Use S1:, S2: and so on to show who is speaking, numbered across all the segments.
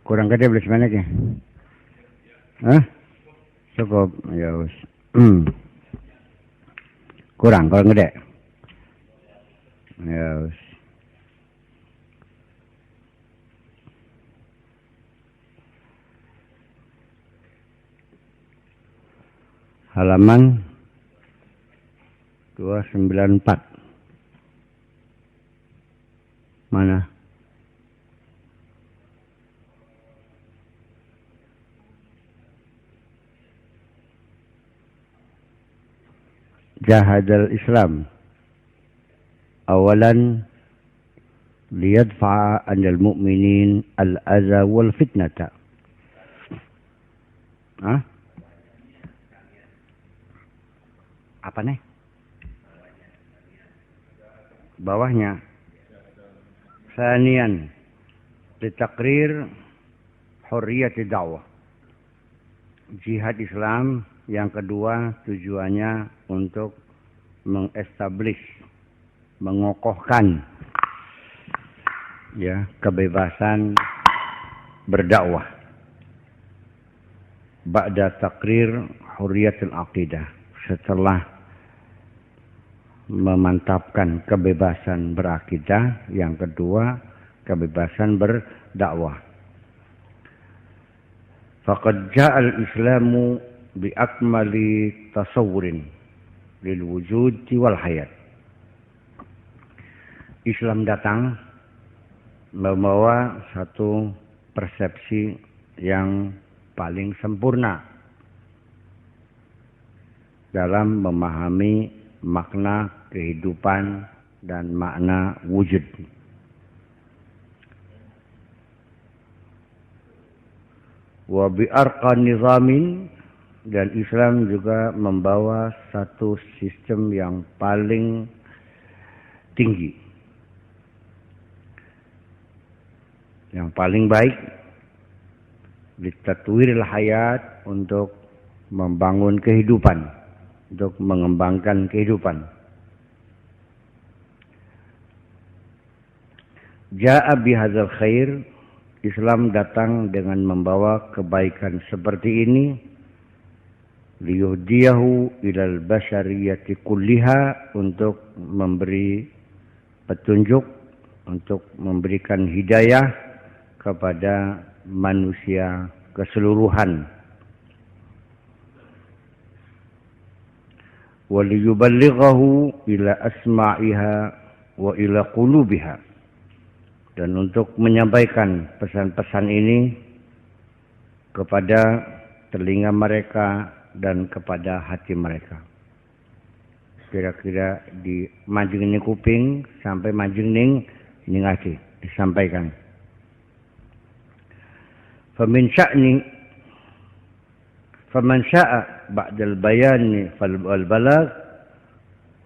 S1: Kurang gede beli sebanyak ya? Hah? Cukup, ya wis. Kurang gede. Ya wis. Halaman 294. Mana? Jahadal Islam awalan liyadfa'a anil mu'minin al-adha wal fitnata. Hah? Apa nih? Bawahnya. Sanian litakrir hurriyati da'wah. Jihad Islam yang kedua tujuannya untuk mengestablish, mengokohkan ya kebebasan berdakwah. Ba'da takrir hurriyatul aqidah, setelah memantapkan kebebasan berakidah, yang kedua kebebasan berdakwah. Faqad ja'al islamu bi akmali tasawurin lil wujudi wal hayat. Islam datang membawa satu persepsi yang paling sempurna dalam memahami makna kehidupan dan makna wujud. Wa bi arqan nizamin, dan Islam juga membawa satu sistem yang paling tinggi, yang paling baik, litatwiril hayat, untuk membangun kehidupan, untuk mengembangkan kehidupan. Ja'a bihadzal khair, Islam datang dengan membawa kebaikan seperti ini, liyuhdiyahu ilal basyariyati kulliha, untuk memberi petunjuk, untuk memberikan hidayah kepada manusia keseluruhan. Waliyuballighahu ila asma'iha wa ila qulubiha, dan untuk menyampaikan pesan-pesan ini kepada telinga mereka dan kepada hati mereka. Kira-kira di manjing ning kuping sampai manjing ning hati disampaikan. Faman sya'a ba'dal bayani fal balagh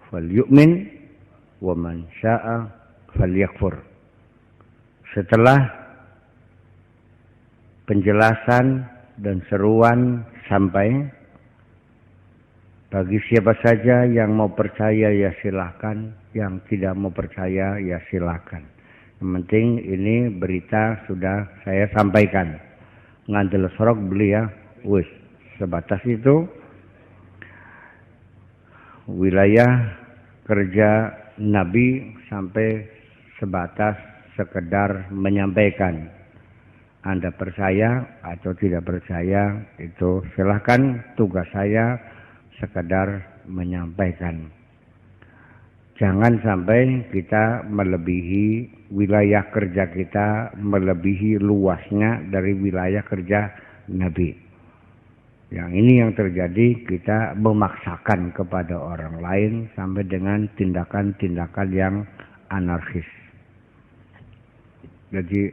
S1: falyu'min wa man sya'a falyakfur. Setelah penjelasan dan seruan sampai, bagi siapa saja yang mau percaya ya silahkan, yang tidak mau percaya ya silahkan. Yang penting ini berita sudah saya sampaikan. Ngandel sorok beli ya, wis sebatas itu wilayah kerja Nabi, sampai sebatas sekedar menyampaikan. Anda percaya atau tidak percaya itu silahkan, tugas saya sekedar menyampaikan. Jangan sampai kita melebihi wilayah kerja kita, melebihi luasnya dari wilayah kerja Nabi. Yang ini yang terjadi, kita memaksakan kepada orang lain sampai dengan tindakan-tindakan yang anarkis. Jadi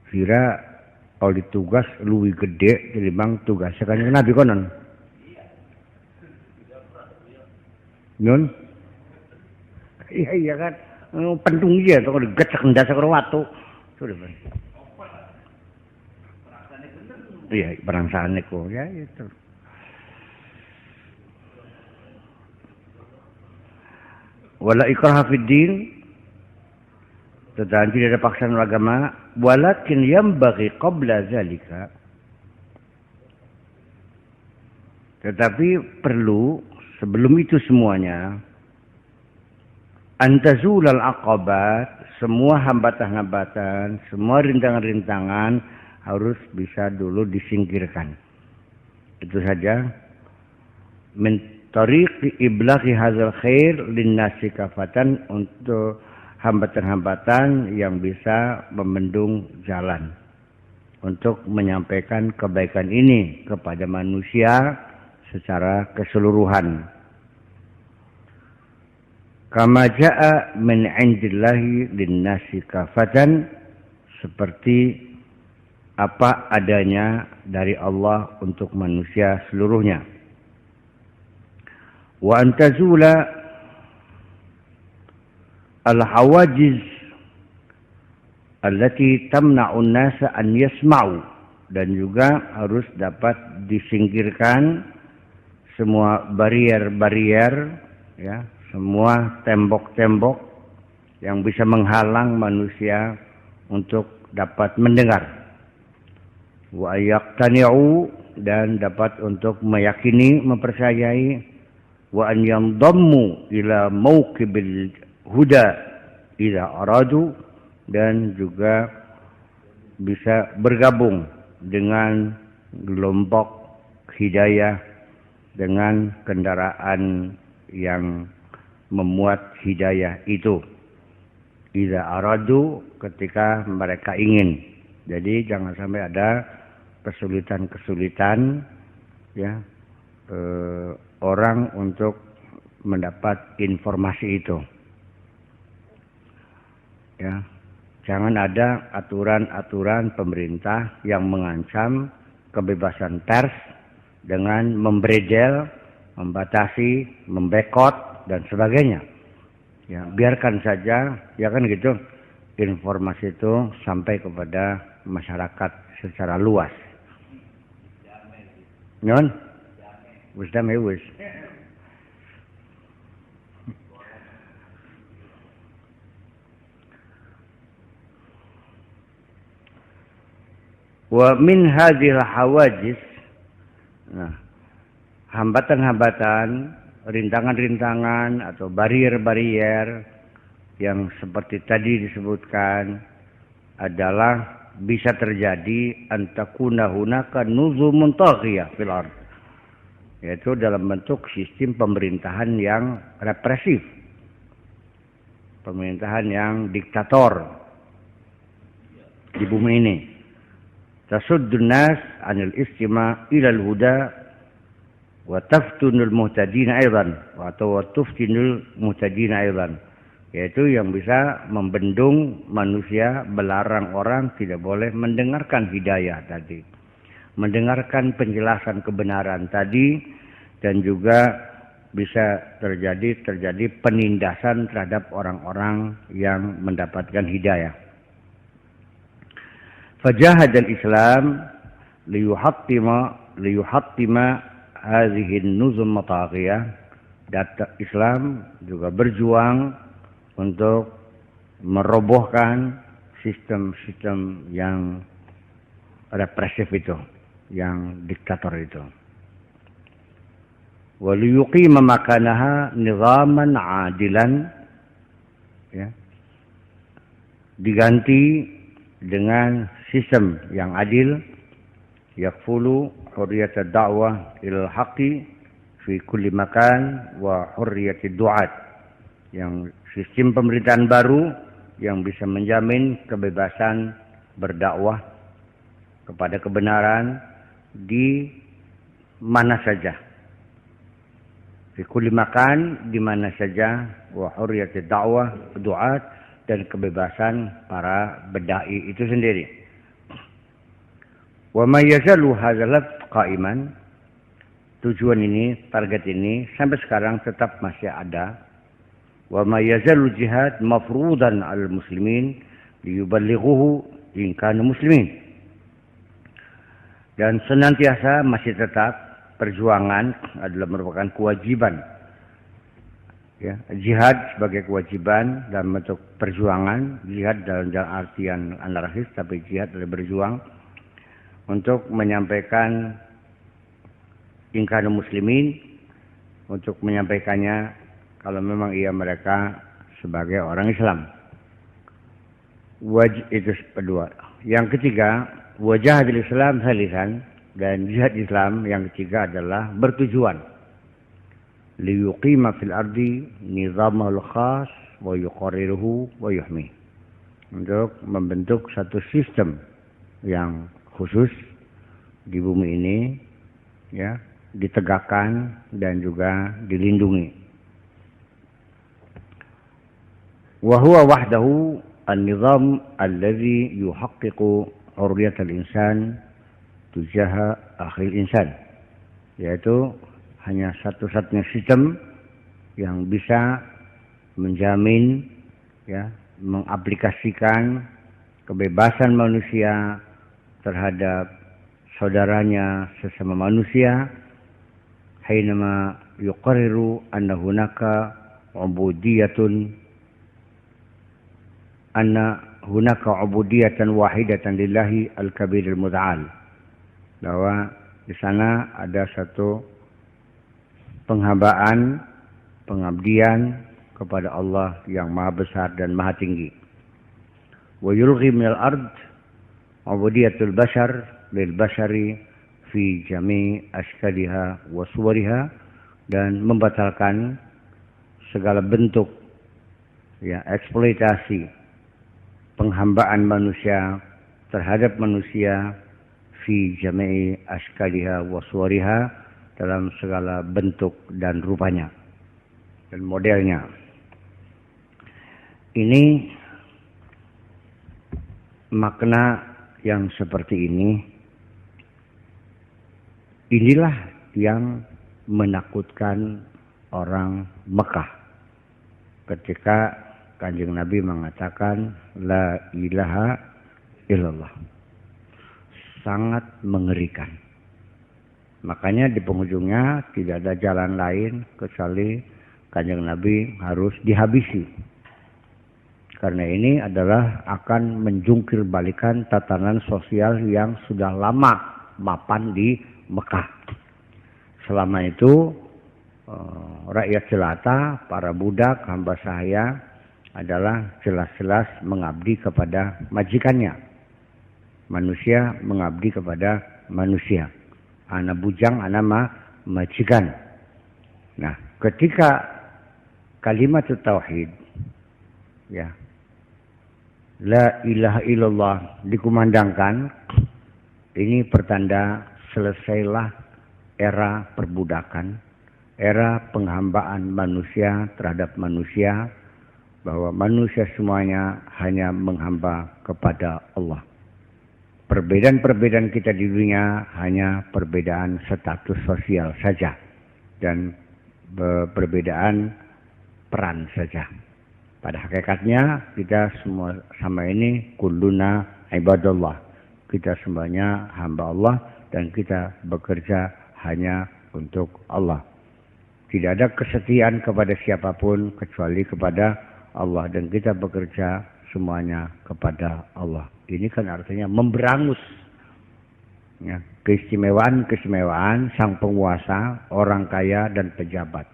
S1: kira kalau ditugas luwih gede dibanding tugasnya kan Nabi konon. Nun? Iya kan, pentung iya tuh kalau digecek ndasa karo watu. Sudah Bang. Iya, perangsane kok ya itu. Wala ikraha fid din, dan tidak ada paksaan agama. walakin yanbaghi qabla zalika, tetapi perlu sebelum itu semuanya, antazulal aqabat, semua hambatan-hambatan, semua rintangan-rintangan harus bisa dulu disingkirkan. Itu saja. Min tariqi iblaghi hadzal khair linnasi kafatan, untuk hambatan-hambatan yang bisa membendung jalan untuk menyampaikan kebaikan ini kepada manusia secara keseluruhan. Kama jaa min indillahi linnasi kafatan, seperti apa adanya dari Allah untuk manusia seluruhnya. Wa antazula al-hawajiz allati tamna'u an-nasa an yasma'u, dan juga harus dapat disingkirkan semua barier-barier, ya, semua tembok-tembok yang bisa menghalang manusia untuk dapat mendengar. Wa yaqtani'u, dan dapat untuk meyakini, mempercayai. Wa an yandammu ila mauqibil huda idza aradu, dan juga bisa bergabung dengan kelompok hidayah, dengan kendaraan yang memuat hidayah itu. Idza aradu, ketika mereka ingin. Jadi jangan sampai ada kesulitan-kesulitan, ya, orang untuk mendapat informasi itu. Ya, jangan ada aturan-aturan pemerintah yang mengancam kebebasan pers dengan membrejel, membatasi, membekot dan sebagainya. Ya, biarkan saja, ya kan gitu, informasi itu sampai kepada masyarakat secara luas. Nyon, wis dame wis. Wa min hadhil hawajis, nah, hambatan-hambatan, rintangan-rintangan atau barier-barier yang seperti tadi disebutkan adalah bisa terjadi antakuna hunaka nuzumun taghiyah fil ard, yaitu dalam bentuk sistem pemerintahan yang represif, pemerintahan yang diktator di bumi ini. Tasuddun nas anil istima' ilal huda wa taftunul muhtadina aidan, atau tuftinul muhtadina aidan, yaitu yang bisa membendung manusia, melarang orang tidak boleh mendengarkan hidayah tadi, mendengarkan penjelasan kebenaran tadi, dan juga bisa terjadi penindasan terhadap orang-orang yang mendapatkan hidayah. Fajahad al-Islam liyuhattima hadhihi an-nuzum mataghiyah. Data Islam juga berjuang untuk merobohkan sistem-sistem yang represif itu, yang diktator itu. Wa liyuqima makanaha nizaman adilan, ya, diganti dengan sistem yang adil, yakfulu hurriyat ad-da'wah ilal haqqi fi kulli makan wa hurriyat ad-du'at, yang sistem pemerintahan baru yang bisa menjamin kebebasan berdakwah kepada kebenaran di mana saja, fi kulli makan, di mana saja, wa hurriyat ad-da'wah du'at, dan kebebasan para bedai itu sendiri. Wa ma yazalu hadzal qa'iman, tujuan ini, target ini sampai sekarang tetap masih ada. Wa ma yazalu jihad mafruḍan 'alal muslimin liyuballighuhu in kanu muslimin, dan senantiasa masih tetap perjuangan adalah merupakan kewajiban ya, jihad sebagai kewajiban dalam bentuk perjuangan, jihad dalam artian anarkis, tapi jihad adalah berjuang untuk menyampaikan ingkanu muslimin, untuk menyampaikannya kalau memang mereka sebagai orang Islam. Itu kedua. Yang ketiga, wajahadil Islam salisan, dan jihad Islam yang ketiga adalah bertujuan liyuqima fil ardi nizamul khas wa yuqarriruhu wa yuhmi, untuk membentuk satu sistem yang khusus di bumi ini, ya, ditegakkan dan juga dilindungi. Wa huwa wahdahu an-nizam alladhi yuhaqqiqu hurriyatal insan tujaha akhil insan, yaitu hanya satu-satunya sistem yang bisa menjamin, ya, mengaplikasikan kebebasan manusia terhadap saudaranya sesama manusia, hainama yuqarriru anna hunaka ubudiyatan wahidatan lillahi al-kabiril muta'al, bahwa di sana ada satu penghambaan, pengabdian kepada Allah yang maha besar dan maha tinggi. Wa yulghi minal ard ubudiyatul bashar lil bashari fi jami' ashkaliha wa suwariha, dan membatalkan segala bentuk, ya, eksploitasi penghambaan manusia terhadap manusia fi jami'i ashkaliha wa suwariha, dalam segala bentuk dan rupanya dan modelnya. Ini makna yang seperti ini, inilah yang menakutkan orang Mekah ketika Kanjeng Nabi mengatakan la ilaha illallah. Sangat mengerikan. Makanya di penghujungnya tidak ada jalan lain kecuali Kanjeng Nabi harus dihabisi. Karena ini adalah akan menjungkir balikan tatanan sosial yang sudah lama mapan di Mekah. Selama itu rakyat jelata, para budak, hamba sahaya adalah jelas-jelas mengabdi kepada majikannya. Manusia mengabdi kepada manusia. Ana bujang, ana majikan. Nah, ketika kalimat tauhid, ya, la ilaha illallah dikumandangkan, ini pertanda selesailah era perbudakan, era penghambaan manusia terhadap manusia, bahwa manusia semuanya hanya menghamba kepada Allah. Perbedaan-perbedaan kita di dunia hanya perbedaan status sosial saja dan perbedaan peran saja. Pada hakikatnya kita semua sama ini kulluna ibadallah. Kita semuanya hamba Allah dan kita bekerja hanya untuk Allah. Tidak ada kesetiaan kepada siapapun kecuali kepada Allah, dan kita bekerja semuanya kepada Allah. Ini kan artinya memberangus, ya, keistimewaan sang penguasa, orang kaya dan pejabat.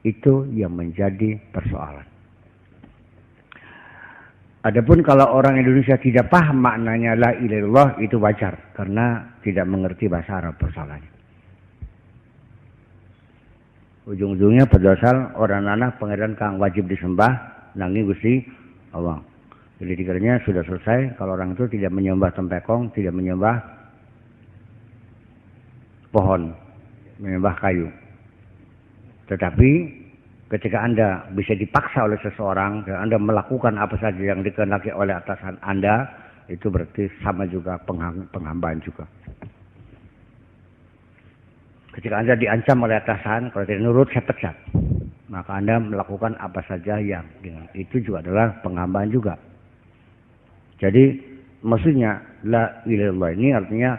S1: Itu yang menjadi persoalan. Adapun kalau orang Indonesia tidak paham maknanya la ilaha illallah, itu wajar karena tidak mengerti bahasa Arab persoalannya. Ujung-ujungnya berdasar orang anak pangeran kang wajib disembah nanging Gusti Allah. Jadi dikiranya sudah selesai kalau orang itu tidak menyembah tempekong, tidak menyembah pohon, menyembah kayu. Tetapi ketika Anda bisa dipaksa oleh seseorang dan Anda melakukan apa saja yang dikehendaki oleh atasan Anda, itu berarti sama juga penghambaan juga. Ketika Anda diancam oleh atasan, kalau tidak nurut saya pecat, maka Anda melakukan apa saja yang itu juga adalah penghambaan juga. Jadi maksudnya la ilaha illallah ini artinya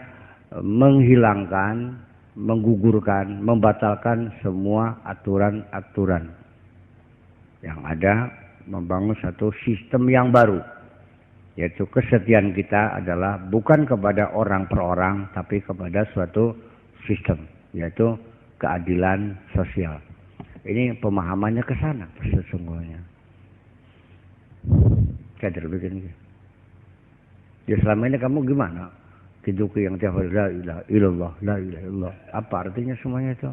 S1: menghilangkan, menggugurkan, membatalkan semua aturan-aturan Yang ada membangun satu sistem yang baru. Yaitu kesetiaan kita adalah bukan kepada orang per orang, tapi kepada suatu sistem. Yaitu keadilan sosial. Ini pemahamannya ke sana sesungguhnya. Sadar begini. Ya selama ini kamu gimana? Hidup yang tiap hari la ilaha illallah, la ilaha illallah. Apa artinya semuanya itu?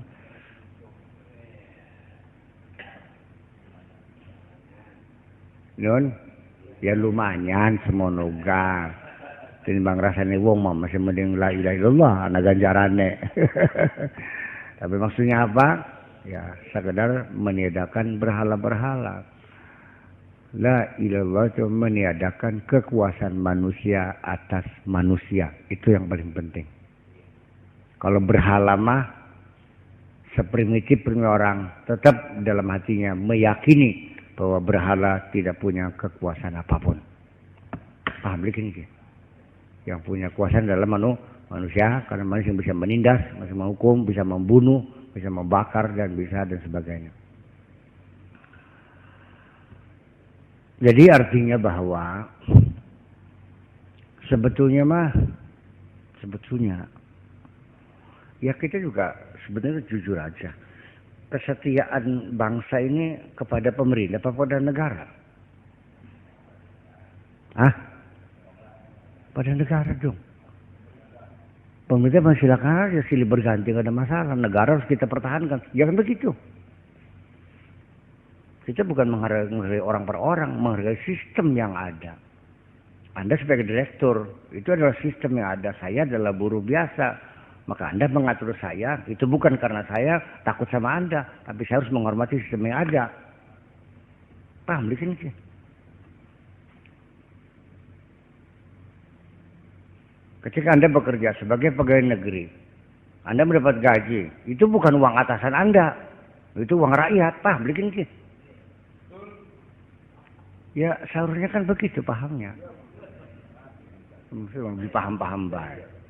S1: Nun, ya lumayan semonoga. Tinimbang rasane wong mah masih mending la ilaha illallah ana ganjarane. Tapi maksudnya apa? Ya sekedar meniadakan berhala-berhala. La ilallah itu meniadakan kekuasaan manusia atas manusia. Itu yang paling penting. Kalau berhala mah seprimitif orang tetap dalam hatinya meyakini bahwa berhala tidak punya kekuasaan apapun. Paham begini? Yang punya kekuasaan adalah manusia, karena manusia bisa menindas, bisa menghukum, bisa membunuh, bisa membakar dan sebagainya. Jadi artinya bahwa sebetulnya ya kita juga sebenarnya jujur aja. Kesetiaan bangsa ini kepada pemerintah apa pada negara? Pada negara dong. Pemerintah silakan aja silih berganti, gak ada masalah. Negara harus kita pertahankan. Jangan begitu. Kita bukan menghargai orang per orang, menghargai sistem yang ada. Anda sebagai direktur, itu adalah sistem yang ada. Saya adalah buruh biasa. Maka Anda mengatur saya, itu bukan karena saya takut sama Anda, tapi saya harus menghormati sistem yang ada. Paham di sini sih? Ketika Anda bekerja sebagai pegawai negeri, Anda mendapat gaji, itu bukan uang atasan Anda, itu uang rakyat. Paham di sini sih? Ya seharusnya kan begitu pahamnya. Mesti dipaham-paham baik.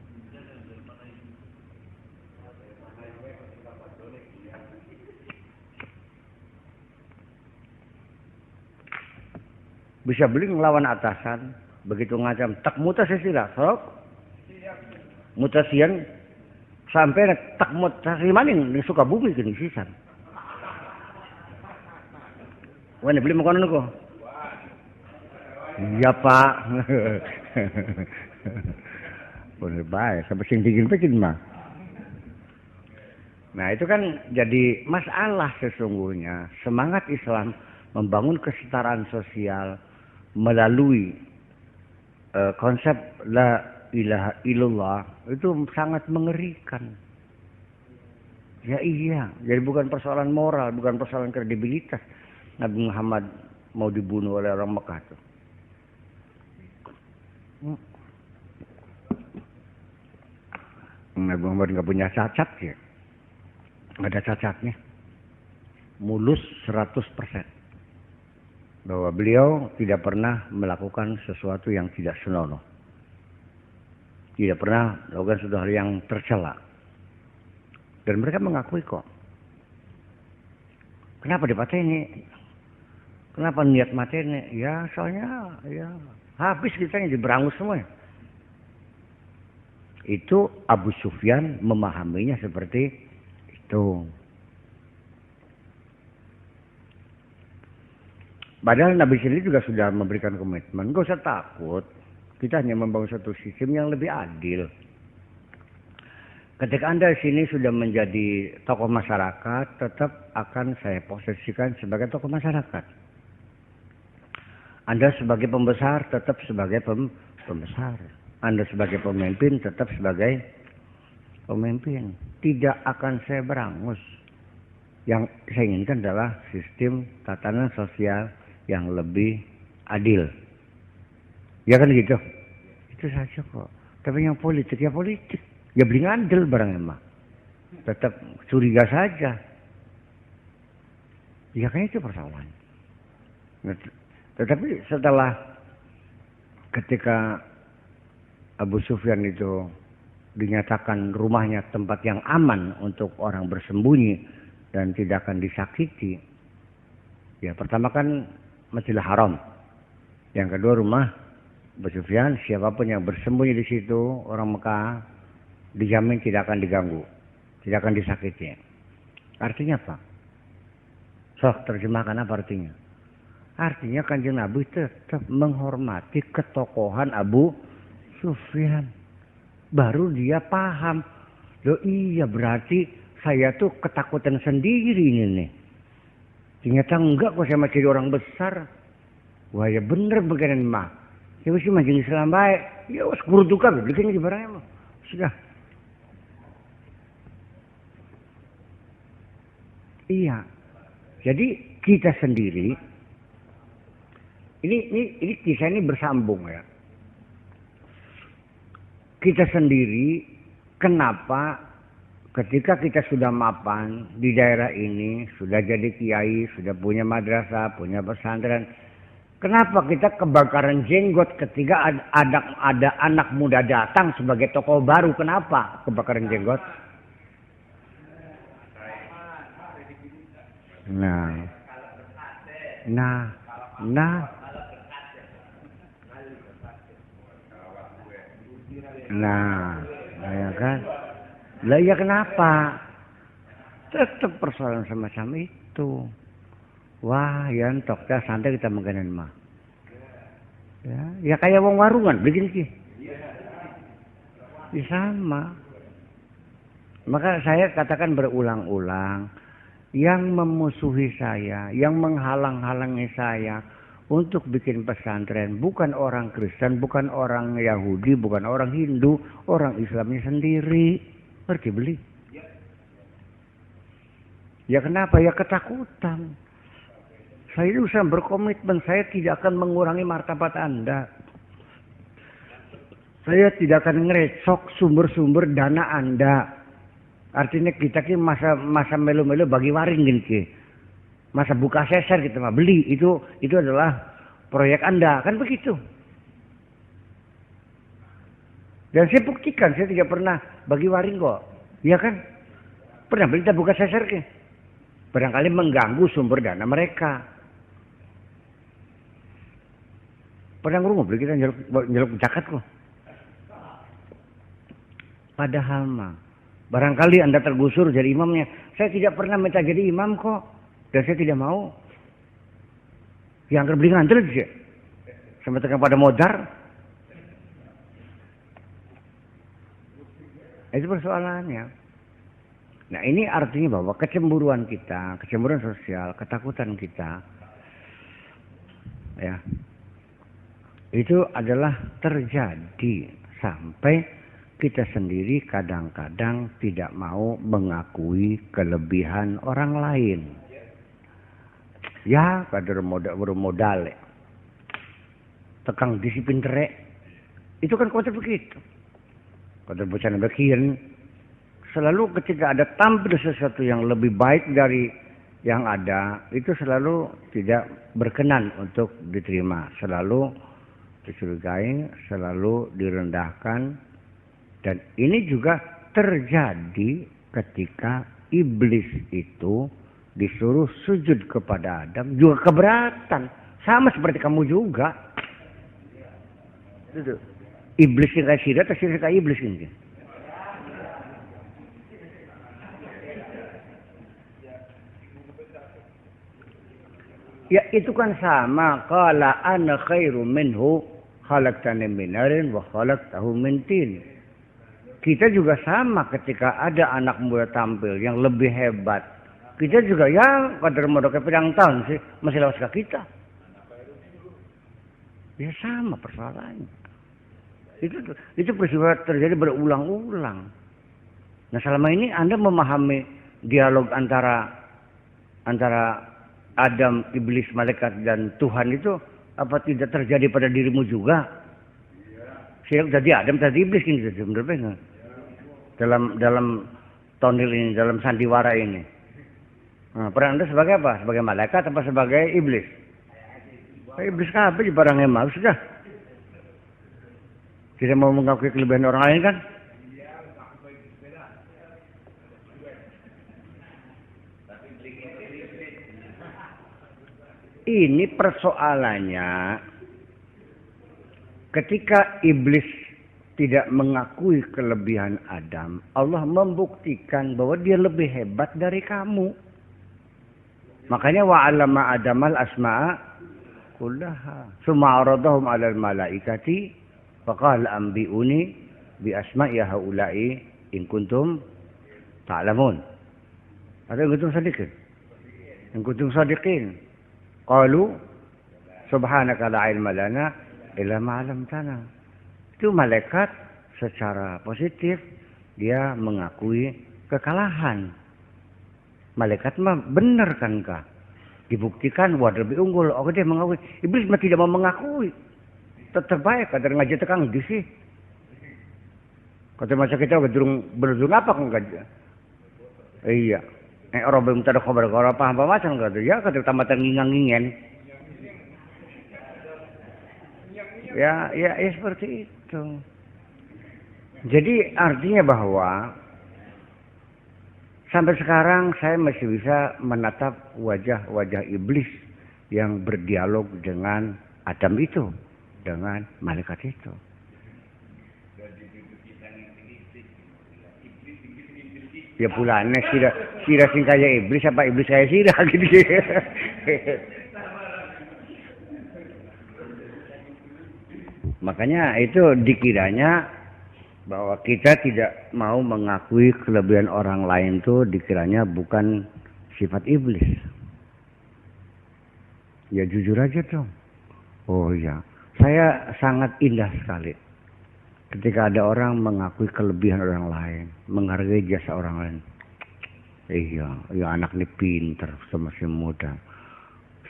S1: Bisa beli ngelawan atasan, begitu ngacam tak mutasila, sok mutasian sampai tak mutasi maning di Sukabumi gini sisan. Wah, beli makanan kok. Iya Pak. Boleh baik, sampai sing bikin mah. Nah itu kan jadi masalah sesungguhnya. Semangat Islam membangun kesetaraan sosial melalui konsep la ilaha illallah itu sangat mengerikan. Ya iya, jadi bukan persoalan moral, bukan persoalan kredibilitas. Nabi Muhammad mau dibunuh oleh orang Mekah tuh. Nabi Muhammad nggak punya cacat ya, nggak ada cacatnya, mulus 100%. Bahwa beliau tidak pernah melakukan sesuatu yang tidak senonoh. Tidak pernah melakukan sesuatu yang tercela. Dan mereka mengakui kok. Kenapa dipateni? Kenapa niat mateni? Ya soalnya ya habis kita yang diberangus semua. Itu Abu Sufyan memahaminya seperti itu. Padahal Nabi sendiri juga sudah memberikan komitmen. Gak usah takut. Kita hanya membangun satu sistem yang lebih adil. Ketika Anda di sini sudah menjadi tokoh masyarakat, tetap akan saya posisikan sebagai tokoh masyarakat. Anda sebagai pembesar, tetap sebagai pembesar. Anda sebagai pemimpin, tetap sebagai pemimpin. Tidak akan saya berangus. Yang saya inginkan adalah sistem tatanan sosial yang lebih adil. Ya kan gitu. Itu saja kok. Tapi yang politik ya politik. Ya beli ngandel barang emang. Tetap curiga saja. Ya kan itu persoalan. Nah, tetapi setelah ketika Abu Sufyan itu dinyatakan rumahnya tempat yang aman untuk orang bersembunyi dan tidak akan disakiti, Ya, pertama kan Masjidil Haram. Yang kedua rumah Abu Sufyan. Siapapun yang bersembunyi di situ, orang Mekah, dijamin tidak akan diganggu, tidak akan disakiti. Artinya apa? Sok terjemahkan apa artinya? Artinya Kanjeng Nabi tetap menghormati ketokohan Abu Sufyan. Baru dia paham. Loh iya, berarti saya tuh ketakutan sendiri ini nih. Ternyata enggak kok, saya masih jadi orang besar. Wah ya bener begini mah. Ya wis mah jeung Islam bae. Ya wis kudu kan bikin di barangnya mah. Sudah. Iya. Jadi kita sendiri ini kisah ini bersambung ya. Kita sendiri kenapa ketika kita sudah mapan di daerah ini, sudah jadi kiai, sudah punya madrasah, punya pesantren, kenapa kita kebakaran jenggot ketika ada anak muda datang sebagai tokoh baru? Kenapa kebakaran jenggot? Nah, ya kan? Lah ya kenapa? Tetap persoalan semacam itu. Wah, ya entok dah santai kita mengganan mah. Ya kayak wong warungan begini sih. Ya sama. Maka saya katakan berulang-ulang, yang memusuhi saya, yang menghalang-halangi saya untuk bikin pesantren bukan orang Kristen, bukan orang Yahudi, bukan orang Hindu, orang Islamnya sendiri. Ngerti beli? Ya kenapa? Ya ketakutan. Saya itu usah berkomitmen, saya tidak akan mengurangi martabat Anda. Saya tidak akan ngerecok sumber-sumber dana Anda. Artinya kita ki masa melu-melu bagi waring gini. Masa buka seser kita mah beli itu adalah proyek Anda, kan begitu. Dan saya buktikan saya tidak pernah bagi waring kok. Iya kan? Pernah beli buka seser ke? Barangkali mengganggu sumber dana mereka. Pernah ngurung beli kita nyeluk zakat kok. Padahal mah barangkali Anda tergusur jadi imamnya. Saya tidak pernah minta jadi imam kok. Dan saya tidak mau. Yang beli ngantel sih. Sampai tekan pada modar. Itu persoalannya. Nah ini artinya bahwa kecemburuan kita, kecemburuan sosial, ketakutan kita, ya, itu adalah terjadi sampai kita sendiri kadang-kadang tidak mau mengakui kelebihan orang lain. Ya, kader modal. Tekang disiplin terek. Itu kan konsep begitu. Kader bocah bagian selalu ketika ada tampil sesuatu yang lebih baik dari yang ada, itu selalu tidak berkenan untuk diterima, selalu dicurigai, selalu direndahkan. Dan ini juga terjadi ketika iblis itu disuruh sujud kepada Adam, juga keberatan. Sama seperti kamu juga. Iblis yang kayak sirat, atau sirat kayak iblis ini. Ya itu kan sama. Qala ana khairu minhu khalaqtani min narin wa khalaqtahu min tin. Kita juga sama ketika ada anak muda tampil yang lebih hebat. Kita juga ya kader modok pedang tahun sih masih lewat kita. Ya sama persoalannya. Itu peristiwa terjadi berulang-ulang. Nah selama ini Anda memahami dialog antara Adam, iblis, malaikat dan Tuhan itu apa tidak terjadi pada dirimu juga? Saya tadi Adam, tadi iblis ini benar-benar dalam tonil ini, dalam sandiwara ini. Nah, peran Anda sebagai apa? Sebagai malaikat atau sebagai iblis? Iblis kabeh di barang emas sudah. Tidak mau mengakui kelebihan orang lain kan? Ini persoalannya ketika iblis tidak mengakui kelebihan Adam, Allah membuktikan bahwa dia lebih hebat dari kamu. Makanya wa'allama Adamal asma'a kullaha. Summa aradahum 'alal malaikati faqala anbi'uni bi asma'i haula'i in kuntum ta'lamun. Atau in kuntum sadiqin. In kuntum sadiqin. Qalu subhanaka la ilma lana illa ma 'allamtana. Itu malaikat secara positif dia mengakui kekalahan. Malaikat mah benar kan kah? Dibuktikan wah lebih unggul. Oh dia mengakui. Iblis mah tidak mau mengakui. Tetap baik kadang ngaji tekang di sih. Kata masa kita berdurung apa kan ngaji? Iya. Orang belum tahu kabar paham apa macam kata ya kata tamatan ngingang-ngingen. Ya seperti itu. Jadi artinya bahwa sampai sekarang saya masih bisa menatap wajah-wajah iblis yang berdialog dengan Adam itu, dengan malaikat itu. Ya pulangnya sirah sing kayak iblis apa iblis kayak sirah gitu. Makanya itu dikiranya bahwa kita tidak mau mengakui kelebihan orang lain itu dikiranya bukan sifat iblis. Ya jujur aja dong. Oh ya, saya sangat indah sekali ketika ada orang mengakui kelebihan orang lain, menghargai jasa orang lain. Iya, ya anak ini pintar, masih muda.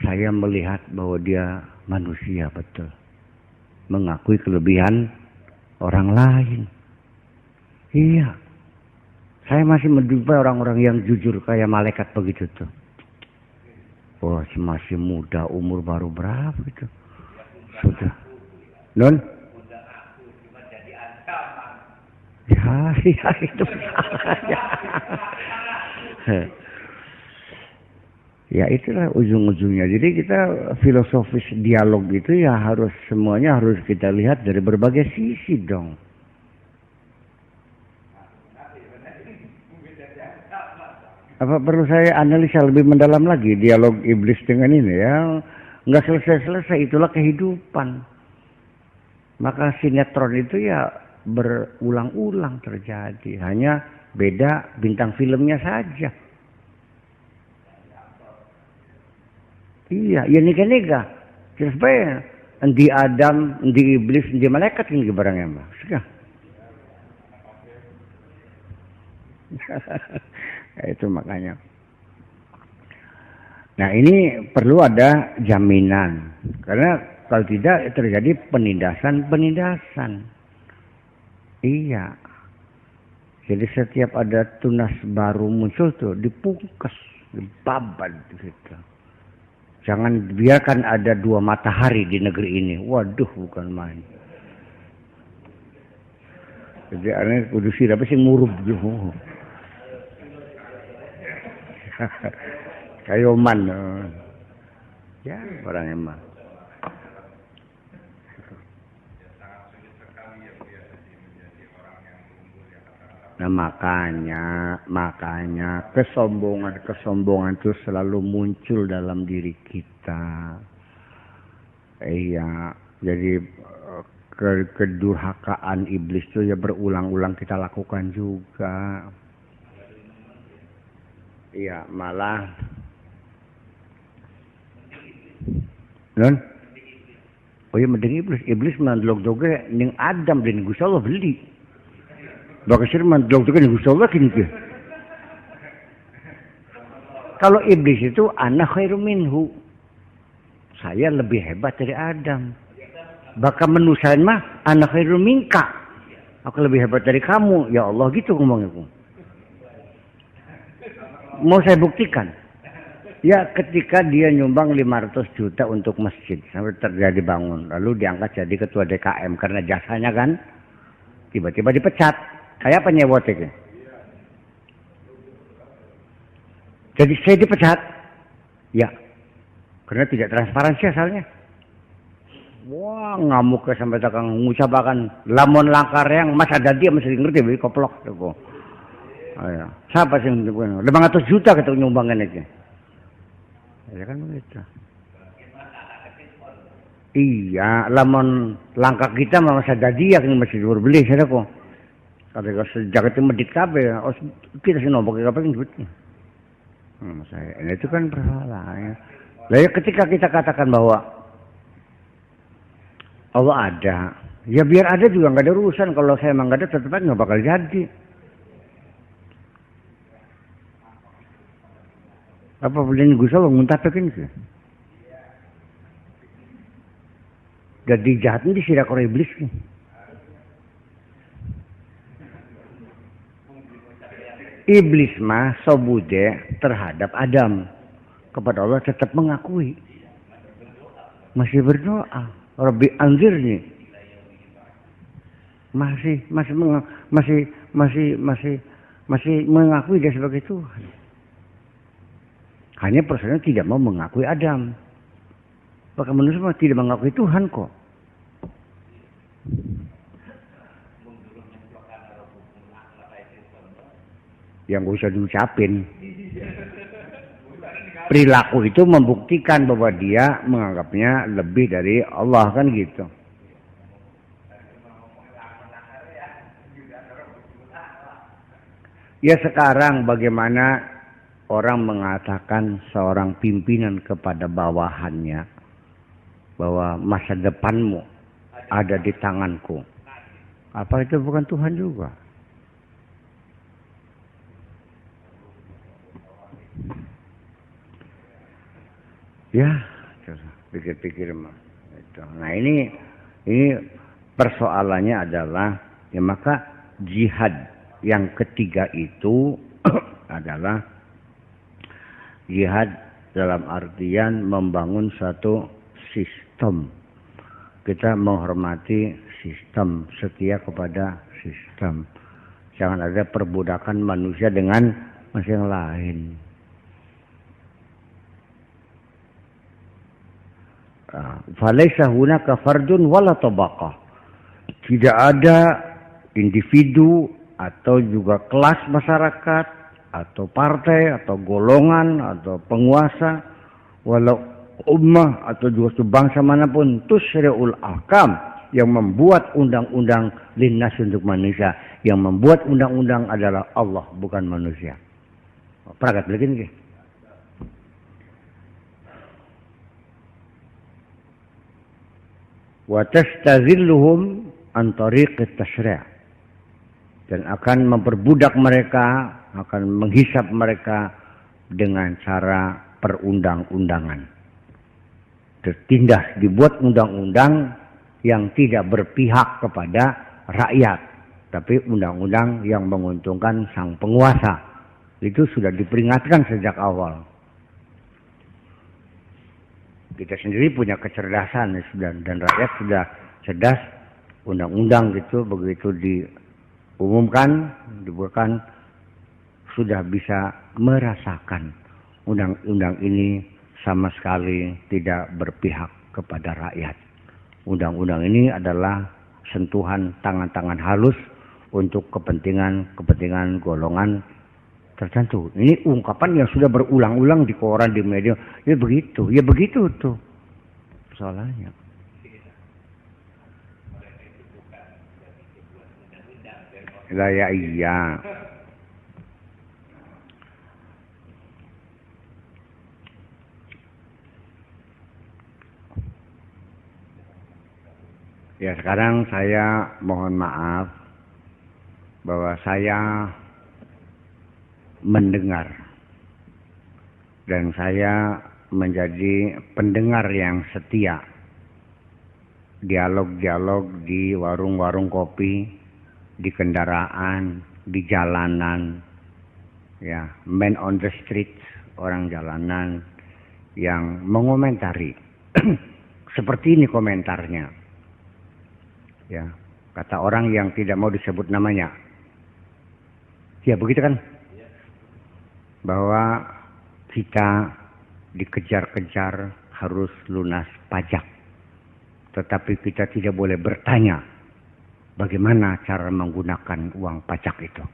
S1: Saya melihat bahwa dia manusia betul. Mengakui kelebihan orang lain. Iya. Saya masih menjumpai orang-orang yang jujur kayak malaikat begitu tuh. Oh, masih muda, umur baru berapa itu? Sudah. Non? Ya itu salahnya. Ya itulah ujung-ujungnya. Jadi kita filosofis dialog itu ya harus semuanya harus kita lihat dari berbagai sisi dong. Apa perlu saya analisa lebih mendalam lagi dialog iblis dengan ini ya? Nggak selesai-selesai, itulah kehidupan. Maka sinetron itu ya berulang-ulang terjadi. Hanya beda bintang filmnya saja. Iya, ya nikah-nikah. Terus bae, endi Adam, endi iblis, endi malaikat ini barangnya mah. Sudah. Itu makanya. Nah ini perlu ada jaminan. Karena kalau tidak terjadi penindasan. Iya. Jadi setiap ada tunas baru muncul tuh dipungkas, dibabat gitu. Jangan biarkan ada dua matahari di negeri ini. Waduh, bukan main. Jadi aneh kudu sih apa sih ngurub gitu. Kayoman. Ya, orang emang. Nah makanya kesombongan itu selalu muncul dalam diri kita. Iya, jadi kedurhakaan iblis itu ya berulang-ulang kita lakukan juga. Iya, malah non. Oh iya mending iblis mandlog-doge ning Adam dan Gusti Allah beli. Bakasir mandlog-doge ning Gusti Allah kini. Kalau iblis itu ana khairu minhu. Saya lebih hebat dari Adam. Bahkan menusain mah ana khairu minka. Aku lebih hebat dari kamu. Ya Allah gitu ngomongnya. Mau saya buktikan. Ya ketika dia nyumbang 500 juta untuk masjid sampai terjadi bangun. Lalu diangkat jadi ketua DKM karena jasanya kan. Tiba-tiba dipecat. Kayak apa nyewotnya? Jadi saya dipecat. Ya. Karena tidak transparansi asalnya. Wah, ngamuk ke sampai takang ngucapakan lamun langkar yang mas ada dia masih ngerti beli koplok tuh. Ayo. Siapa sih yang 500 juta kita nyumbangkan aja. Ya kan begitu. Iya, lamun langkah kita mah masih ada dia yang masih beli saya kok. Kalau sejak itu medit kabeh, kita sih nombok kabeh duitnya. Saya itu kan persoalannya. Lah ya ketika kita katakan bahwa Allah ada, ya biar ada juga nggak ada urusan. Kalau saya emang nggak ada, tetap aja nggak bakal jadi. Apa boleh Gusti Allah nguntapekin sih? Jadi jahatnya disirak oleh iblis nih. Iblis mah sobude terhadap Adam kepada Allah tetap mengakui, masih berdoa. Rabbi anzirni, masih mengakui dia sebagai Tuhan. Hanya persoalannya tidak mau mengakui Adam. Maka manusia tidak mengakui Tuhan kok. Yang gak usah diucapin. Perilaku itu membuktikan bahwa dia menganggapnya lebih dari Allah kan gitu. Ya sekarang bagaimana orang mengatakan seorang pimpinan kepada bawahannya bahwa masa depanmu ada di tanganku. Apa itu bukan Tuhan juga? Ya, pikir-pikir mah. Nah ini persoalannya adalah ya maka jihad yang ketiga itu adalah jihad dalam artian membangun suatu sistem. Kita menghormati sistem, setia kepada sistem. Jangan ada perbudakan manusia dengan manusia yang lain. Falaisa hunaka fardun wala tabaqah. Tidak ada individu atau juga kelas masyarakat atau partai atau golongan atau penguasa walau ummah atau juga bangsa manapun tusri'ul ahkam yang membuat undang-undang linnas untuk manusia. Yang membuat undang-undang adalah Allah bukan manusia. Peragat lagi nih. Wa tastazilluhum an tariqit tasyri', dan akan memperbudak mereka, akan menghisap mereka dengan cara perundang-undangan. Tertindas dibuat undang-undang yang tidak berpihak kepada rakyat, tapi undang-undang yang menguntungkan sang penguasa. Itu sudah diperingatkan sejak awal. Kita sendiri punya kecerdasan dan rakyat sudah cerdas. Undang-undang gitu begitu diumumkan, dibuatkan, sudah bisa merasakan undang-undang ini sama sekali tidak berpihak kepada rakyat. Undang-undang ini adalah sentuhan tangan-tangan halus untuk kepentingan golongan tertentu. Ini ungkapan yang sudah berulang-ulang di koran, di media. Ya begitu tuh soalnya. Lah ya iya. Ya sekarang saya mohon maaf bahwa saya mendengar dan saya menjadi pendengar yang setia dialog-dialog di warung-warung kopi, di kendaraan, di jalanan, ya, man on the street, orang jalanan yang mengomentari seperti ini komentarnya, ya, kata orang yang tidak mau disebut namanya, ya begitu kan? Bahwa kita dikejar-kejar harus lunas pajak. Tetapi kita tidak boleh bertanya bagaimana cara menggunakan uang pajak itu.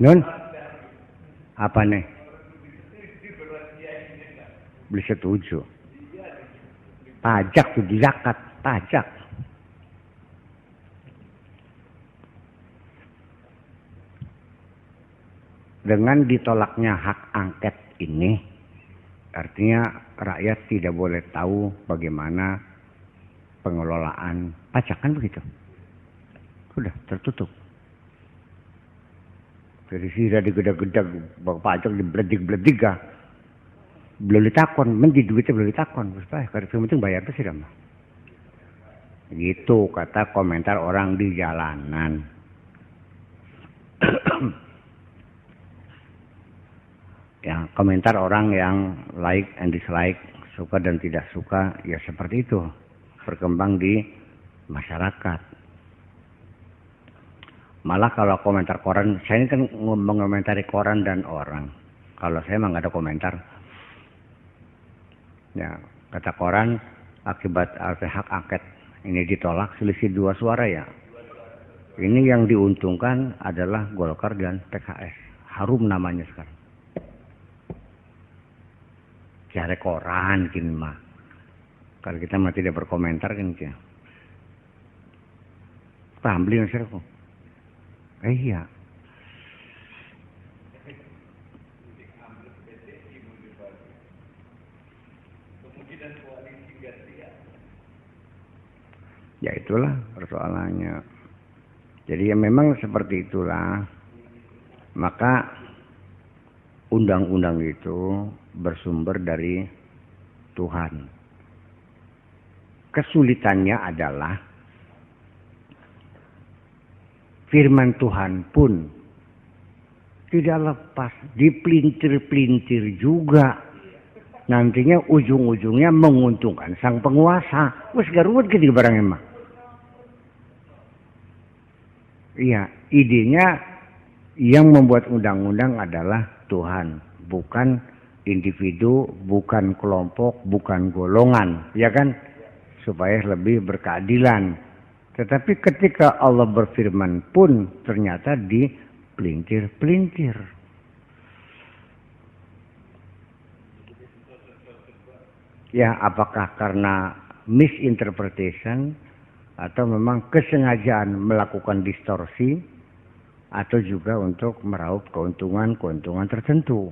S1: Nun? Apa nih? Beli setuju. Pajak itu zakat, pajak. Dengan ditolaknya hak angket ini, artinya rakyat tidak boleh tahu bagaimana pengelolaan pajak, kan begitu? Sudah tertutup. Jadi sih digedeg-gedeg pajak dibledik-bledik ah. Belum ditakon, mending duitnya belum ditakon. Karena yang penting bayar itu sih dah. Gitu kata komentar orang di jalanan. Ya, komentar orang yang like and dislike, suka dan tidak suka, ya seperti itu berkembang di masyarakat. Malah kalau komentar koran, saya ini kan mengomentari koran dan orang. Kalau saya emang nggak ada komentar. Ya, kata koran akibat hak angket ini ditolak selisih 2 suara ya. Ini yang diuntungkan adalah Golkar dan PKS. Harum namanya sekarang. Cari koran gini mah. Kalau kita mah tidak berkomentar kan gitu. Paham beli masyarakat? Iya. Ya itulah persoalannya. Jadi ya memang seperti itulah. Maka undang-undang itu bersumber dari Tuhan. Kesulitannya adalah firman Tuhan pun tidak lepas, dipelintir-pelintir juga. Nantinya ujung-ujungnya menguntungkan sang penguasa. Wes garuwet gitu barangnya mah. Iya, idenya yang membuat undang-undang adalah Tuhan, bukan individu, bukan kelompok, bukan golongan, ya kan? Supaya lebih berkeadilan. Tetapi ketika Allah berfirman pun ternyata dipelintir-pelintir. Ya, apakah karena misinterpretation atau memang kesengajaan melakukan distorsi atau juga untuk meraup keuntungan tertentu.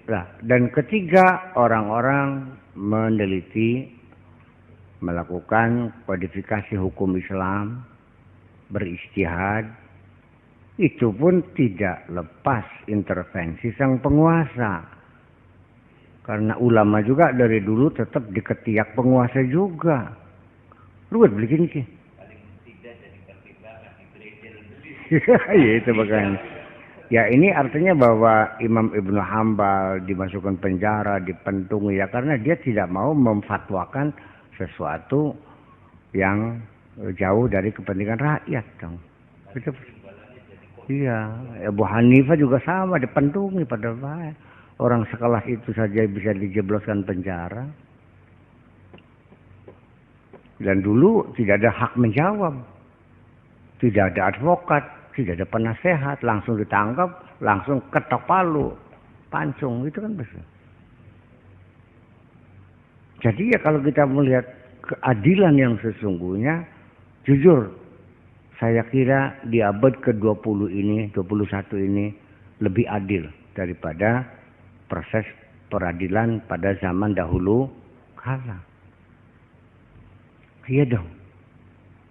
S1: Nah, dan ketiga, orang-orang meneliti, melakukan kodifikasi hukum Islam, beristihad, itu pun tidak lepas intervensi sang penguasa. Karena ulama juga dari dulu tetap diketiak penguasa juga. Ruwet begini sih. Paling tidak jadi pertimbangan di ya itu makanya. Ya ini artinya bahwa Imam Ibnu Hambal dimasukkan penjara, dipentung ya karena dia tidak mau memfatwakan sesuatu yang jauh dari kepentingan rakyat dong. Itu. Iya, Abu Hanifah juga sama dipentungi pada baik. Orang sekelas itu saja bisa dijebloskan penjara. Dan dulu tidak ada hak menjawab. Tidak ada advokat, tidak ada penasehat, langsung ditangkap, langsung ketok palu, pancung, itu kan bisa. Jadi ya kalau kita melihat keadilan yang sesungguhnya, jujur, saya kira di abad ke-20 ini, 21 ini lebih adil daripada proses peradilan pada zaman dahulu kala. Iya dong.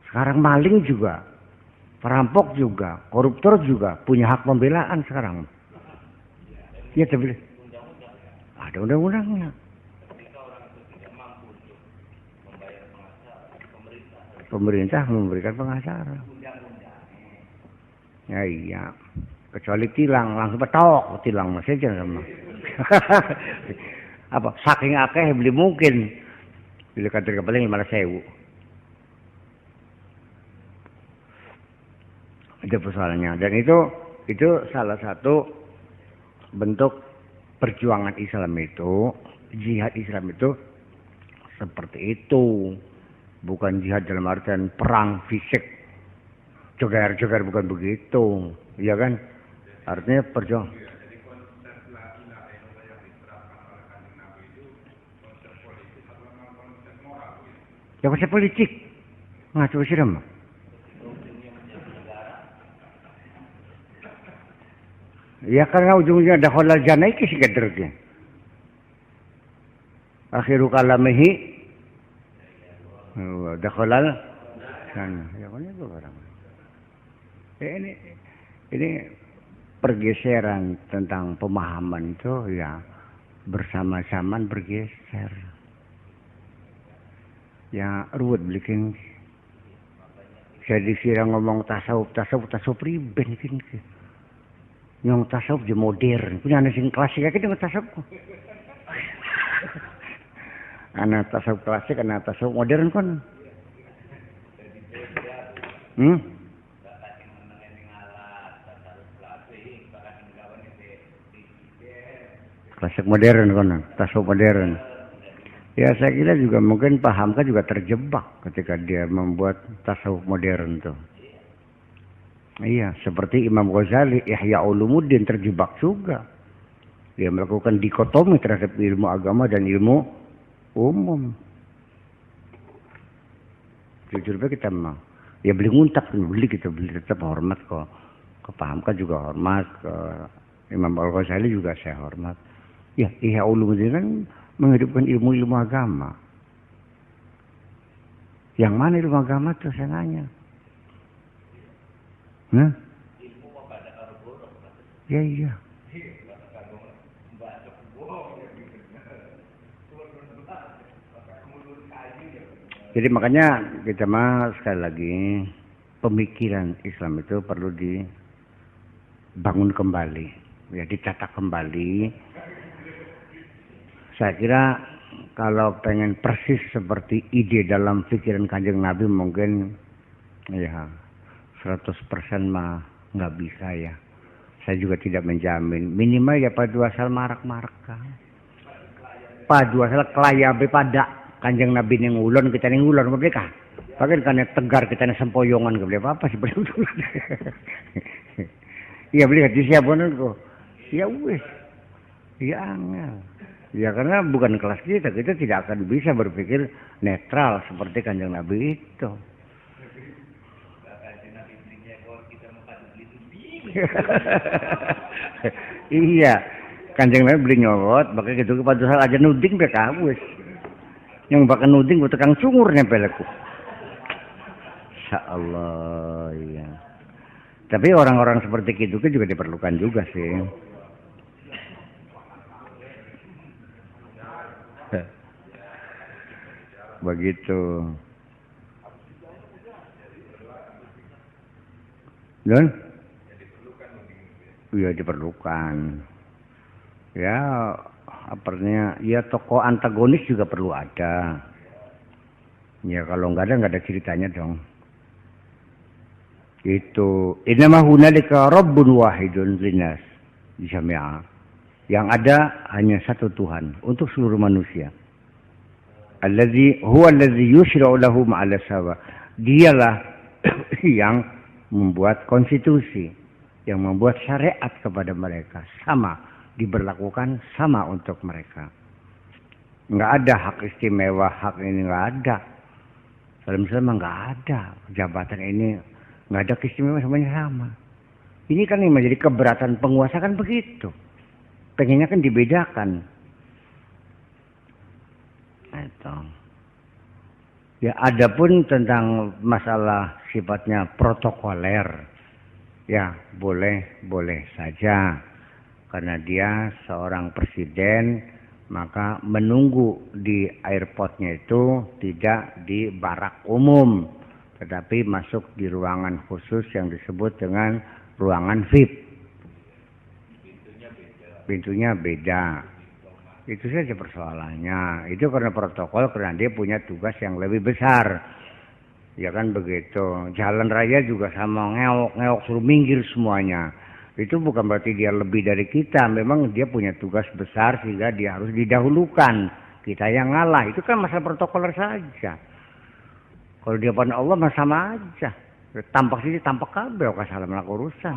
S1: Sekarang maling juga, perampok juga, koruptor juga punya hak pembelaan sekarang. Iya tapi ada undang-undangnya. Pemerintah memberikan pengacara. Ya iya. Kecuali tilang langsung petok, tilang masih aja sama. Apa saking akeh beli mungkin. Bila kata paling 5.000. Itu persoalannya. Dan itu salah satu bentuk perjuangan Islam itu, jihad Islam itu seperti itu. Bukan jihad dalam artian perang fisik, jogar-jogar, bukan begitu, ya kan? Artinya perjuangan. Ya konsep politik, ngaco sih dong. Ya karena ujungnya ada kholal jannah iki sih kadernya. Akhiru kalamihi ada kholal jannah. Ya kan itu barang. Ini pergeseran tentang pemahaman itu ya bersama-sama bergeser. Ya ruwet bikin. Jadi sira ngomong tasawuf riben iki. Yang tasawuf je modern, punya anak sing klasik aja dengan tasawuf. Anak tasawuf klasik, anak tasawuf modern kan. Klasik modern kan, tasawuf modern. Ya saya kira juga mungkin Pak Hamka juga terjebak ketika dia membuat tasawuf modern tuh. Iya, seperti Imam Ghazali, Ihya Ulumuddin terjebak juga. Dia melakukan dikotomi terhadap ilmu agama dan ilmu umum. Jujur aja kita mah, ya beli nguntak, kita beli tetap hormat kok. Ke Pak Hamka juga hormat, ke Imam Al-Ghazali juga saya hormat. Ya, Ihya Ulumuddin kan menghidupkan ilmu-ilmu agama. Yang mana ilmu agama tuh saya nanya. Nah, ya iya. Jadi makanya kita mah sekali lagi pemikiran Islam itu perlu dibangun kembali, ya ditata kembali. Saya kira kalau pengen persis seperti ide dalam pikiran Kanjeng Nabi mungkin ya 100% mah nggak bisa ya. Saya juga tidak menjamin. Minimal ya Pak Duasal marak-marak kan. Pak Duasal kelayabe pada Kanjeng Nabi ning ulun kita ning ulun merdeka. Bahkan kan tegar kita ning sempoyongan gak boleh apa sih boleh. Iya boleh di siapun kok. Ya wis. Ya angel. Ya karena bukan kelas kita tidak akan bisa berpikir netral seperti Kanjeng Nabi itu. Iya, Kanjeng Nabi beli nyolot, bakal gitu kepada hal aja nuding be kabus. Yang bakal nuding gue tekang sungur nempel aku. Insyaallah ya. Tapi orang-orang seperti itu juga diperlukan juga sih. Begitu. Dan iya diperlukan. Ya, apanya? Ya tokoh antagonis juga perlu ada. Ya kalau nggak ada ceritanya dong. Itu innama hunalika rabbun wahidun linnas jami'a. Yang ada hanya satu Tuhan untuk seluruh manusia. Allazi huwa allazi yushra'u lahum 'ala sawa. Dialah yang membuat konstitusi, yang membuat syariat kepada mereka sama, diberlakukan sama untuk mereka. Nggak ada hak istimewa, hak ini nggak ada. Misalnya nggak ada jabatan ini, nggak ada keistimewaan, semuanya sama. Ini kan yang menjadi keberatan penguasa kan begitu. Pengennya kan dibedakan. Itu. Ya adapun tentang masalah sifatnya protokoler, ya boleh saja karena dia seorang presiden, maka menunggu di airportnya itu tidak di barak umum, tetapi masuk di ruangan khusus yang disebut dengan ruangan VIP. Pintunya beda. Itu saja persoalannya. Itu karena protokol, karena dia punya tugas yang lebih besar. Ya kan begitu. Jalan raya juga sama, ngeok-ngeok suruh minggir semuanya. Itu bukan berarti dia lebih dari kita. Memang dia punya tugas besar sehingga dia harus didahulukan. Kita yang ngalah. Itu kan masalah protokoler saja. Kalau di depan Allah mah sama aja. Tampak sini tampak kabel salah melakukan urusan.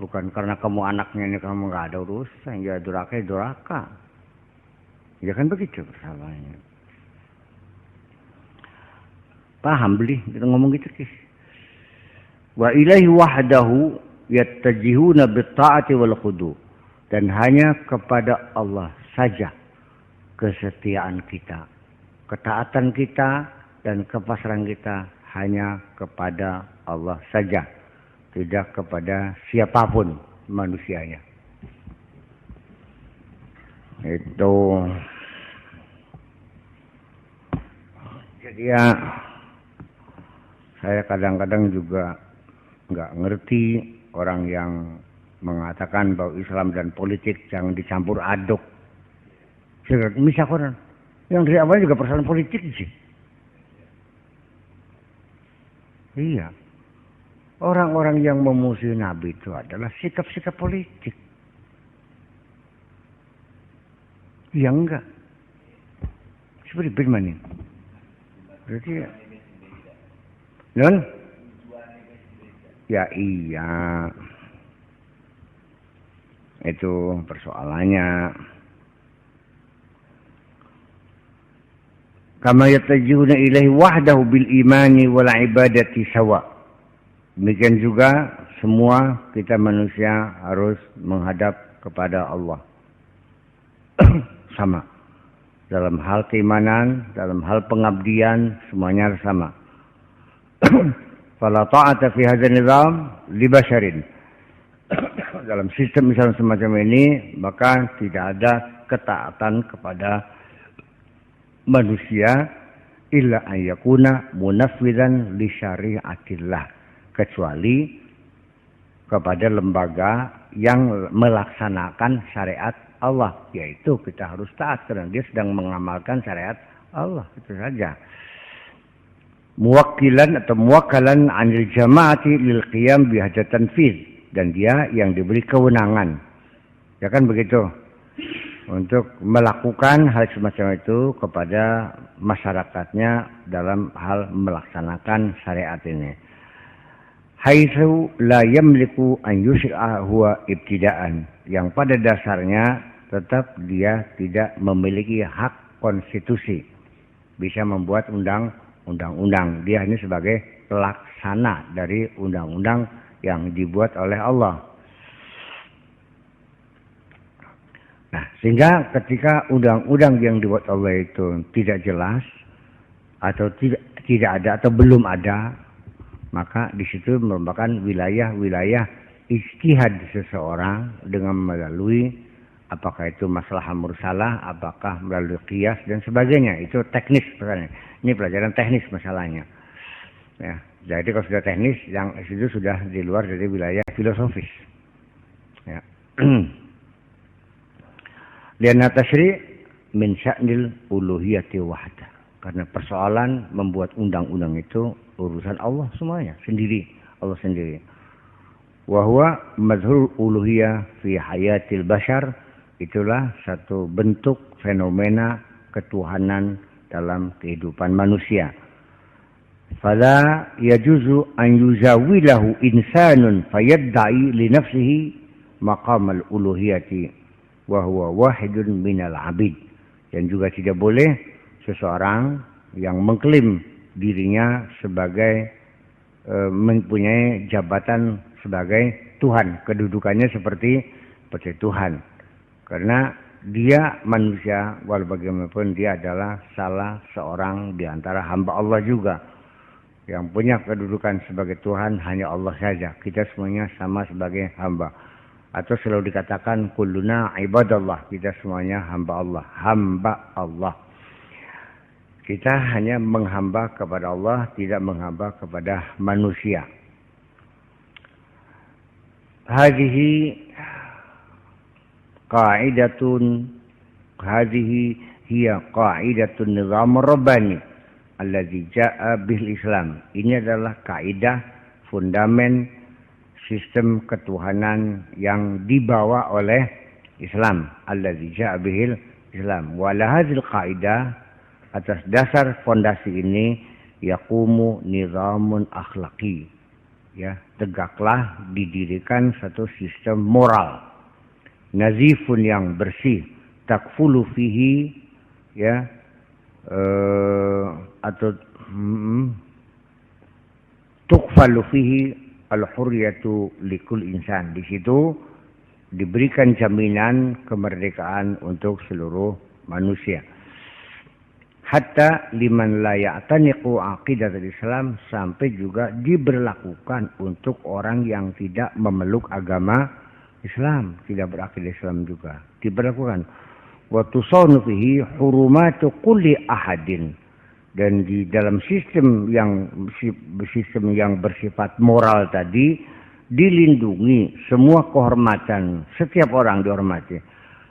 S1: Bukan karena kamu anaknya ini kamu nggak ada urusan. Ya duraka ya duraka. Ya kan begitu masalahnya. Paham beli kita ngomong gitu kis. Wa ilaihi wahdahu yattajihuna bitta'ati wal khudu. Dan hanya kepada Allah saja kesetiaan kita, ketaatan kita dan kepasrahan kita hanya kepada Allah saja, tidak kepada siapapun manusianya. Itu jadi ya, saya kadang-kadang juga nggak ngerti orang yang mengatakan bahwa Islam dan politik jangan dicampur aduk. Misalkan yang dari awal juga persoalan politik sih. Iya. Orang-orang yang memusuhi Nabi itu adalah sikap-sikap politik. Iya enggak? Seperti Birman ini. Berarti ya. Non? Ya iya. Itu persoalannya. Kama yatajuna ilaihi wahdahu bil imani wal ibadati sawa. Demikian juga semua kita manusia harus menghadap kepada Allah. Sama. Dalam hal keimanan, dalam hal pengabdian, semuanya harus sama. Fala ta'ata fi hadzal nizam li basharin. Dalam sistem misalnya semacam ini, maka tidak ada ketaatan kepada manusia illa ayyakuna munaffidzan li syariatillah, kecuali kepada lembaga yang melaksanakan syariat Allah, yaitu kita harus taat karena dia sedang mengamalkan syariat Allah, itu saja. Muwakkilan atau muwakkalan anil jamaati lil qiyam bihajatan tanfiz, dan dia yang diberi kewenangan, ya kan begitu, untuk melakukan hal semacam itu kepada masyarakatnya dalam hal melaksanakan syariat ini. Haitsu la yamliku an yus'a huwa ibtidaan, yang pada dasarnya tetap dia tidak memiliki hak konstitusi bisa membuat undang-undang. Dia hanya sebagai pelaksana dari undang-undang yang dibuat oleh Allah. Nah, sehingga ketika undang-undang yang dibuat Allah itu tidak jelas atau tidak ada atau belum ada, maka di situ merupakan wilayah-wilayah ijtihad seseorang dengan melalui apakah itu masalah mursalah, apakah melalui qiyas dan sebagainya. Itu teknis sebenarnya. Ini pelajaran teknis masalahnya. Ya, jadi kalau sudah teknis, yang itu sudah di luar dari wilayah filosofis. Ya. Lianna tasyri' min sya'nil uluhiyati wahda. Karena persoalan membuat undang-undang itu urusan Allah semuanya, sendiri, Allah sendiri. Wa huwa mazhur uluhiyah fi hayatil bashar, itulah satu bentuk fenomena ketuhanan dalam kehidupan manusia. Fala yajuzu an yuzawilahu insanun fayadda'i li nafsihi maqamal uluhiyati wa huwa wahidun minal abid. Dan juga tidak boleh seseorang yang mengklaim dirinya sebagai mempunyai jabatan sebagai Tuhan, kedudukannya seperti Tuhan, karena dia manusia, walau bagaimanapun dia adalah salah seorang di antara hamba Allah juga. Yang punya kedudukan sebagai Tuhan hanya Allah saja. Kita semuanya sama sebagai hamba. Atau selalu dikatakan kulluna ibadallah, kita semuanya hamba Allah, hamba Allah. Kita hanya menghamba kepada Allah, tidak menghamba kepada manusia. Hadhihi qa'idatun, hadhihi hiya qa'idatun nizam rabbani alladzi jaa bil Islam. Ini adalah kaidah fundamen sistem ketuhanan yang dibawa oleh Islam, alladzi jaa bil Islam. Wa la hadzal kaidah, atas dasar fondasi ini yaqumu nizamun akhlaqi. Ya, tegaklah didirikan satu sistem moral nazifun yang bersih, takfulu fihi, ya, atau tukfalu fihi al-hurriyatu likul insan. Di situ diberikan jaminan kemerdekaan untuk seluruh manusia. Hatta liman la ya'taniqu aqidatul Islam, sampai juga diberlakukan untuk orang yang tidak memeluk agama Islam, tidak berakidah Islam juga diberlakukan. Wa tusawnu fihi hurumatu kulli ahadin, dan di dalam sistem yang bersifat moral tadi dilindungi semua kehormatan, setiap orang dihormati.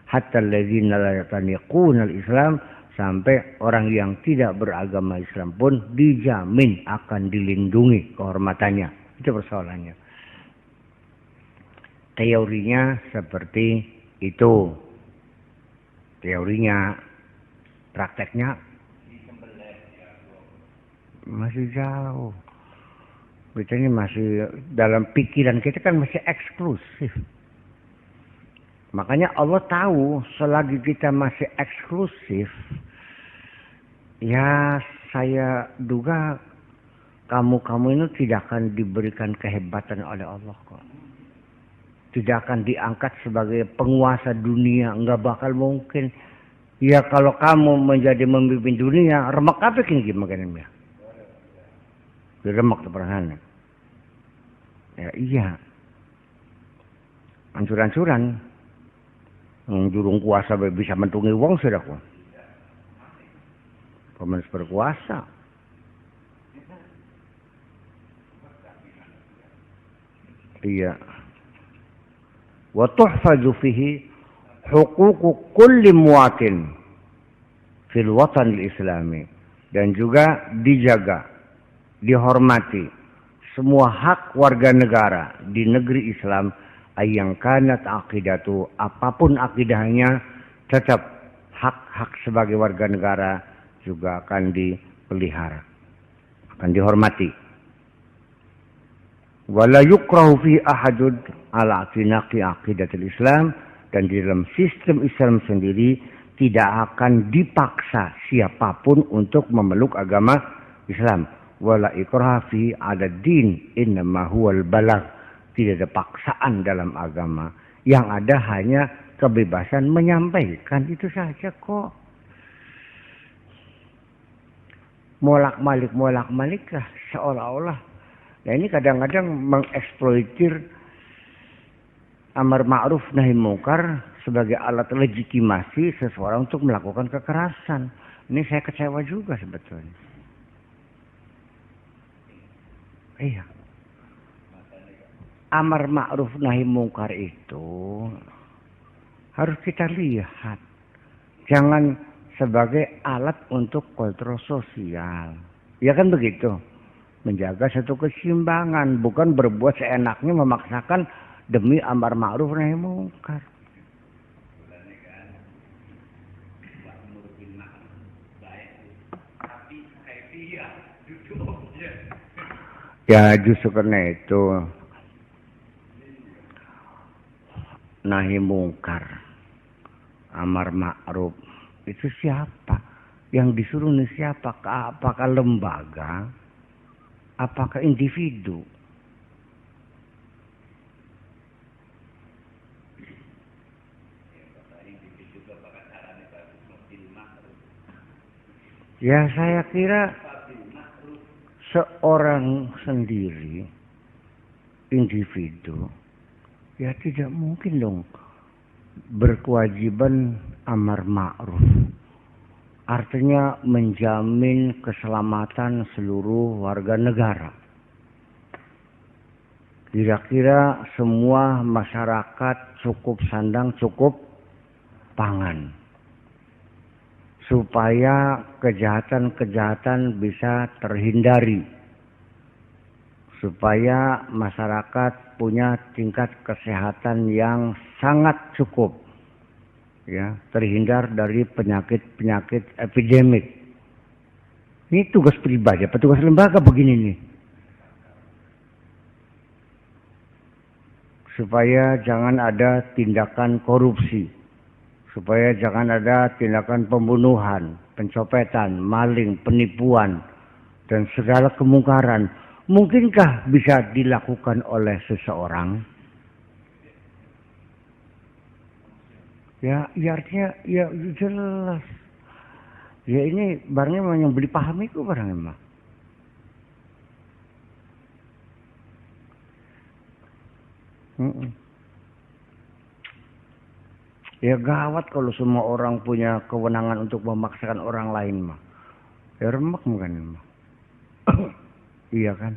S1: Hatta alladzina la ya'taniquna al-Islam, sampai orang yang tidak beragama Islam pun dijamin akan dilindungi kehormatannya. Itu persoalannya. Teorinya seperti itu. Teorinya, prakteknya masih jauh. Kita ini masih dalam pikiran kita kan masih eksklusif. Makanya Allah tahu selagi kita masih eksklusif, ya saya duga kamu ini tidak akan diberikan kehebatan oleh Allah kok. Tidak akan diangkat sebagai penguasa dunia, enggak bakal mungkin. Ya kalau kamu menjadi memimpin dunia, remak apa gimana? Diremak perasaan. Ya iya. Ancur-ancuran. Jurung kuasa bisa mentungi wong sudah kok. Pemenuh berkuasa. Iya. Wa tuhfazu fihi huququ kulli muwatin fil watan al-islami, dan juga dijaga, dihormati semua hak warga negara di negeri Islam, yang kanat aqidatu, apapun akidahnya, tetap hak-hak sebagai warga negara juga akan dipelihara, akan dihormati. Wala yukrahu fi ahadud ala atinaqi aqidatul Islam, dan di dalam sistem Islam sendiri tidak akan dipaksa siapapun untuk memeluk agama Islam. Wala ikraha fi ad-din, innama huwal balagh. Tidak ada paksaan dalam agama. Yang ada hanya kebebasan menyampaikan, itu saja kok. Molak-malik lah seolah-olah. Nah ini kadang-kadang mengeksploitir amar ma'ruf nahi mungkar sebagai alat legitimasi seseorang untuk melakukan kekerasan. Ini saya kecewa juga sebetulnya. Iya. Amar ma'ruf nahi mungkar itu harus kita lihat. Jangan sebagai alat untuk kontrol sosial. Ya kan begitu. Menjaga satu keseimbangan. Bukan berbuat seenaknya memaksakan demi amar ma'ruf nahi mungkar. Ya justru karena itu nahi mungkar, amar ma'ruf itu siapa? Yang disuruh ini siapa? Apakah lembaga? Apakah individu? Ya saya kira seorang sendiri, individu, ya tidak mungkin dong berkewajiban amar ma'ruf. Artinya menjamin keselamatan seluruh warga negara. Kira-kira semua masyarakat cukup sandang, cukup pangan. supaya kejahatan-kejahatan bisa terhindari, supaya masyarakat punya tingkat kesehatan yang sangat cukup, ya, terhindar dari penyakit-penyakit epidemik. Ini tugas pribadi, petugas lembaga begini nih. Supaya jangan ada tindakan korupsi, supaya jangan ada tindakan pembunuhan, pencopetan, maling, penipuan, dan segala kemungkaran. Mungkinkah bisa dilakukan oleh seseorang? Ya artinya ya jelas. Ya ini barangnya memang yang beli paham itu barangnya mah. Ya gawat kalau semua orang punya kewenangan untuk memaksakan orang lain mah. Ya remek mungkin mah. Iya kan?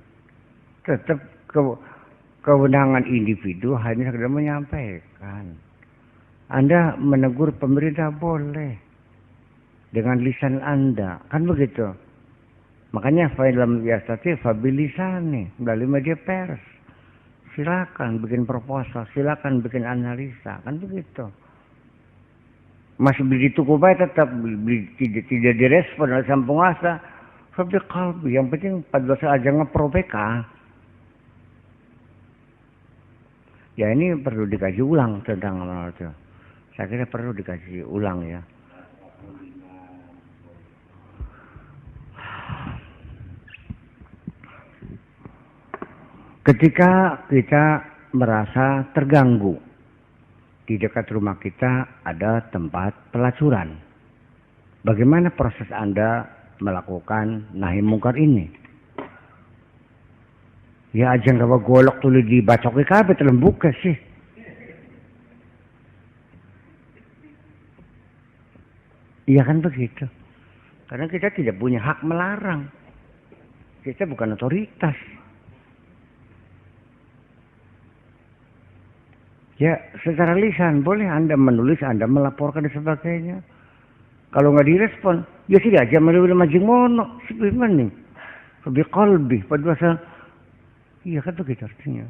S1: Tetap kewenangan individu hanya sekedar menyampaikan. Anda menegur pemerintah boleh dengan lisan Anda, kan begitu. Makanya film yastati fabilisane melalui media pers. Silakan bikin proposal, silakan bikin analisa, kan begitu. Masih beli di toko baik tetap tidak direspon oleh sang penguasa. Tapi kalbi yang penting pada dosa aja ngepro PK. Ya ini perlu dikaji ulang tentang hal itu. Saya kira perlu dikaji ulang ya. Ketika kita merasa terganggu, di dekat rumah kita ada tempat pelacuran. Bagaimana proses Anda melakukan nahi mungkar ini? Ya aja nggak bawa golok tulis dibacoki kabeh terlembuka sih. Iya kan begitu. Karena kita tidak punya hak melarang. Kita bukan otoritas. Ya secara lisan boleh Anda menulis, Anda melaporkan dan sebagainya. Kalau nggak direspon, ya tidak aja melalui majing mono. Sebenarnya nih, lebih kalbi pada masa. Iya kan begitu artinya.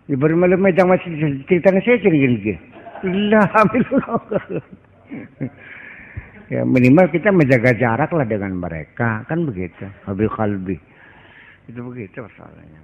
S1: Ya baru malam medang masih ceritanya saya gini. Alhamdulillah. Ya minimal kita menjaga jarak lah dengan mereka, kan begitu. Lebih kalbi. Itu begitu masalahnya.